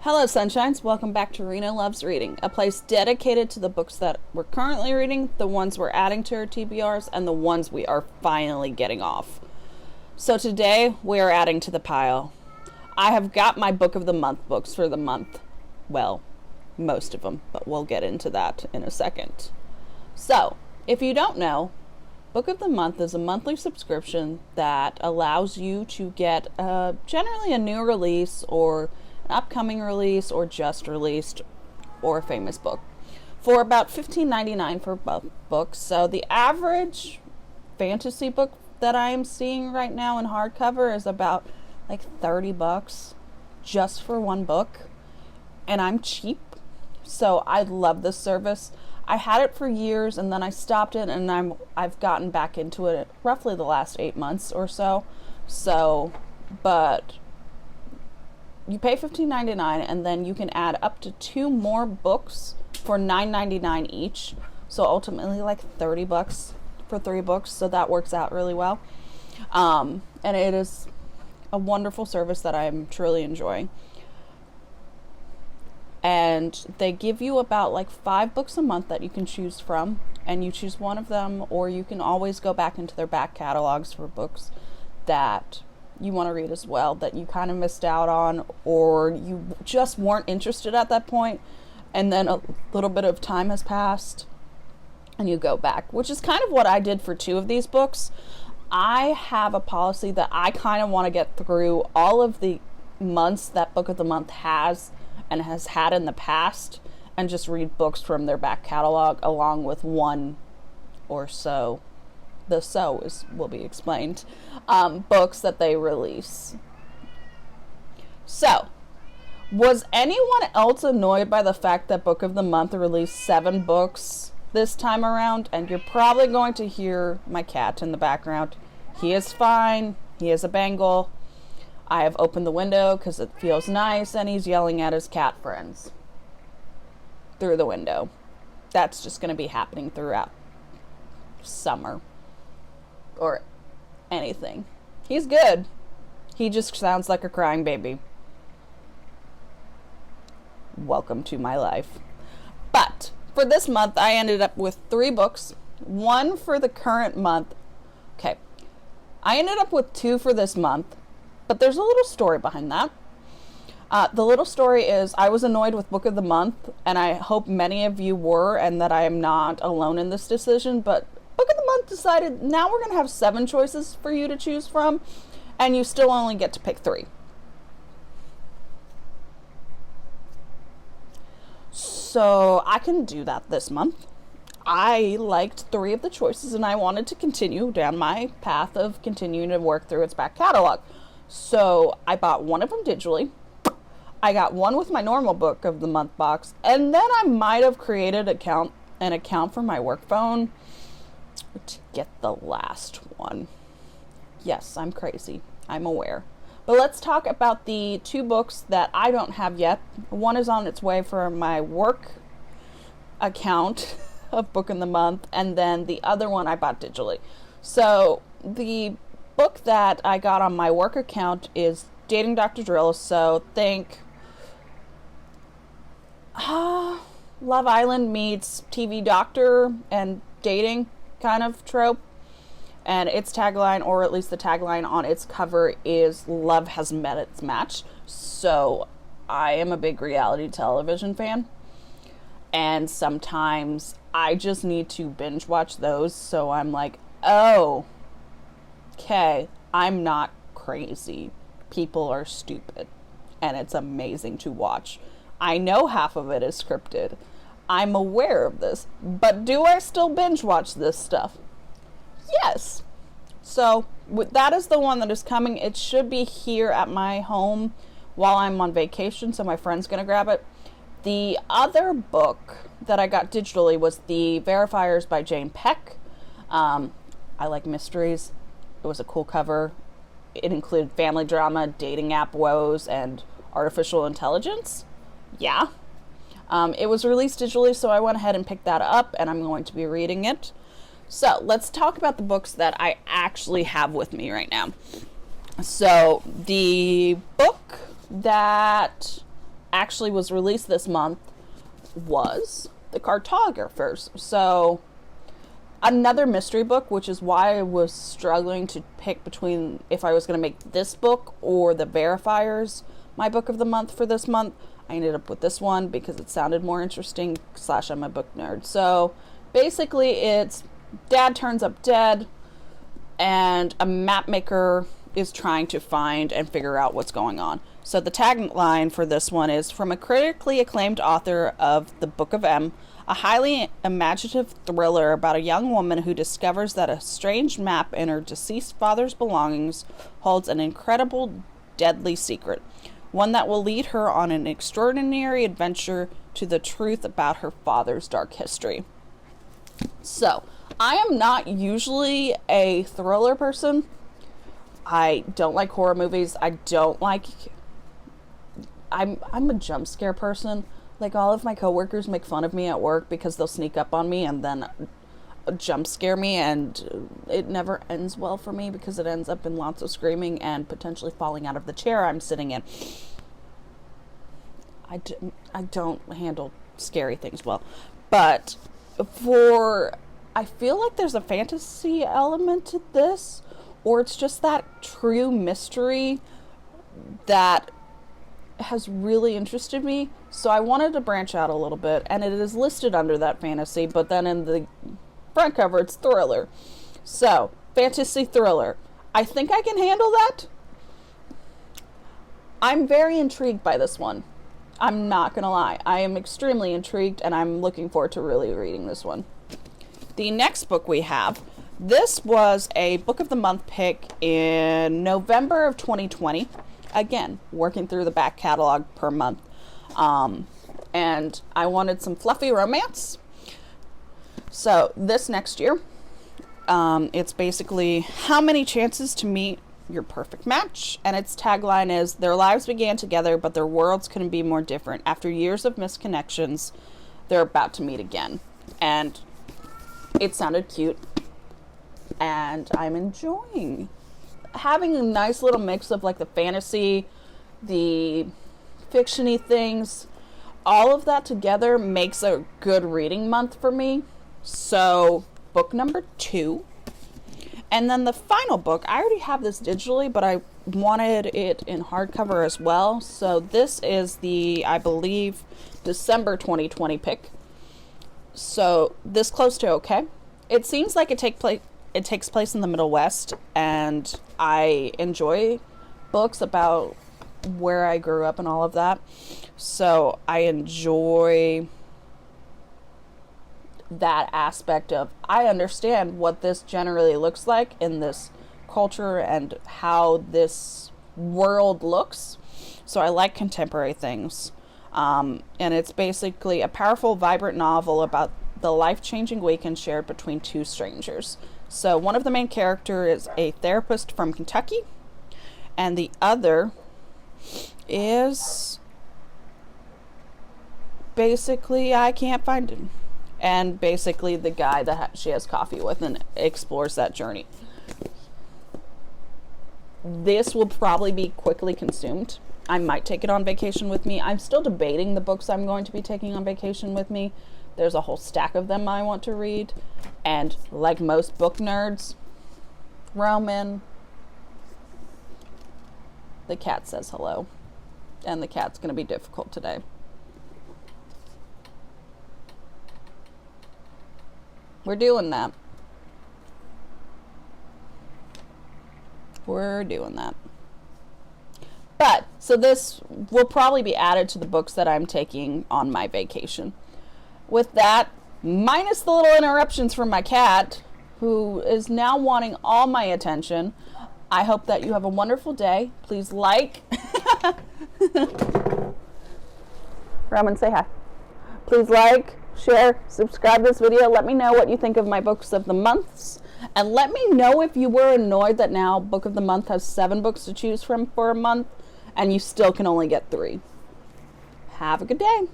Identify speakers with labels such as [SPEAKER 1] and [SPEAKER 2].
[SPEAKER 1] Hello, Sunshines. Welcome back to Rena Loves Reading, a place dedicated to the books that we're currently reading, the ones we're adding to our TBRs, and the ones we are finally getting off. So today, we are adding to the pile. I have got my Book of the Month books for the month. Well, most of them, but we'll get into that in a second. So, if you don't know, Book of the Month is a monthly subscription that allows you to get generally a new release or an upcoming release or just released or a famous book for about $15.99 for both books. So the average fantasy book that I am seeing right now in hardcover is about like $30 just for one book, and I'm cheap, so I love this service. I had it for years and then I stopped it, and I've gotten back into it roughly the last 8 months or so. But you pay $15.99 and then you can add up to 2 more books for $9.99 each. So ultimately like $30 for 3 books. So that works out really well. And it is a wonderful service that I'm truly enjoying. And they give you about like 5 books a month that you can choose from, and you choose one of them, or you can always go back into their back catalogs for books that you want to read as well, that you kind of missed out on, or you just weren't interested at that point, and then a little bit of time has passed and you go back, which is kind of what I did for 2 of these books. I have a policy that I kind of want to get through all of the months that Book of the Month has and has had in the past, and just read books from their back catalog along with one or so. The will be explained. Books that they release. So, was anyone else annoyed by the fact that Book of the Month released 7 books this time around? And you're probably going to hear my cat in the background. He is fine. He is a Bengal. I have opened the window because it feels nice, and he's yelling at his cat friends through the window. That's just going to be happening throughout summer or anything. He's good. He just sounds like a crying baby. Welcome to my life. But for this month, I ended up with 3 books. 1 for the current month. Okay. I ended up with 2 for this month, but there's a little story behind that. The little story is I was annoyed with Book of the Month, and I hope many of you were, and that I am not alone in this decision, but Book of the Month decided now we're going to have 7 choices for you to choose from, and you still only get to pick 3. So I can do that this month. I liked 3 of the choices, and I wanted to continue down my path of continuing to work through its back catalog. So I bought 1 of them digitally. I got 1 with my normal Book of the Month box, and then I might have created an account for my work phone to get the last one. Yes, I'm crazy. I'm aware. But let's talk about the 2 books that I don't have yet. 1 is on its way for my work account of Book of the Month, and then the other one I bought digitally. So the book that I got on my work account is Dating Dr. Drill. So think Love Island meets TV Doctor and dating kind of trope. And its tagline, or at least the tagline on its cover, is "Love has met its match." So I am a big reality television fan, and sometimes I just need to binge watch those. So I'm like, oh, okay, I'm not crazy. People are stupid, and it's amazing to watch. I know half of it is scripted. I'm aware of this, but do I still binge watch this stuff? Yes. So that is the one that is coming. It should be here at my home while I'm on vacation, so my friend's going to grab it. The other book that I got digitally was The Verifiers by Jane Peck. I like mysteries. It was a cool cover. It included family drama, dating app woes, and artificial intelligence. Yeah. It was released digitally, so I went ahead and picked that up, and I'm going to be reading it. So let's talk about the books that I actually have with me right now. So the book that actually was released this month was The Cartographers. So another mystery book, which is why I was struggling to pick between if I was going to make this book or The Verifiers my book of the month for this month. I ended up with this one because it sounded more interesting, / I'm a book nerd. So basically it's dad turns up dead and a map maker is trying to find and figure out what's going on. So the tagline for this one is, from a critically acclaimed author of The Book of M, a highly imaginative thriller about a young woman who discovers that a strange map in her deceased father's belongings holds an incredible, deadly secret. One that will lead her on an extraordinary adventure to the truth about her father's dark history. So, I am not usually a thriller person. I don't like horror movies. I'm a jump scare person. Like, all of my coworkers make fun of me at work because they'll sneak up on me and then jump scare me, and it never ends well for me because it ends up in lots of screaming and potentially falling out of the chair I'm sitting in. I don't handle scary things well. But I feel like there's a fantasy element to this, or it's just that true mystery that has really interested me. So I wanted to branch out a little bit, and it is listed under that fantasy, but then in the front cover it's thriller. So, fantasy thriller. I think I can handle that. I'm very intrigued by this one. I'm not gonna lie. I am extremely intrigued, and I'm looking forward to really reading this one. The next book we have, this was a book of the month pick in November of 2020. Again, working through the back catalog per month. And I wanted some fluffy romance. So this next year, it's basically how many chances to meet your perfect match. And its tagline is, their lives began together, but their worlds couldn't be more different. After years of misconnections, they're about to meet again. And it sounded cute. And I'm enjoying having a nice little mix of like the fantasy, the fiction-y things. All of that together makes a good reading month for me. So, book number 2. And then the final book, I already have this digitally, but I wanted it in hardcover as well. So this is the, I believe, December 2020 pick. So this close to okay. It seems like it takes place in the Middle West, and I enjoy books about where I grew up and all of that. So I enjoy that aspect of, I understand what this generally looks like in this culture and how this world looks. So I like contemporary things. And it's basically a powerful, vibrant novel about the life-changing weekend shared between two strangers. So one of the main characters is a therapist from Kentucky, and the other is basically, I can't find him. And basically the guy that she has coffee with and explores that journey. This will probably be quickly consumed. I might take it on vacation with me. I'm still debating the books I'm going to be taking on vacation with me. There's a whole stack of them I want to read. And like most book nerds, Roman, the cat says hello. And the cat's going to be difficult today. We're doing that. We're doing that. But, so this will probably be added to the books that I'm taking on my vacation. With that, minus the little interruptions from my cat, who is now wanting all my attention, I hope that you have a wonderful day. Please like. Roman, say hi. Please like, share, subscribe to this video. Let me know what you think of my books of the months. And let me know if you were annoyed that now Book of the Month has 7 books to choose from for a month and you still can only get 3. Have a good day.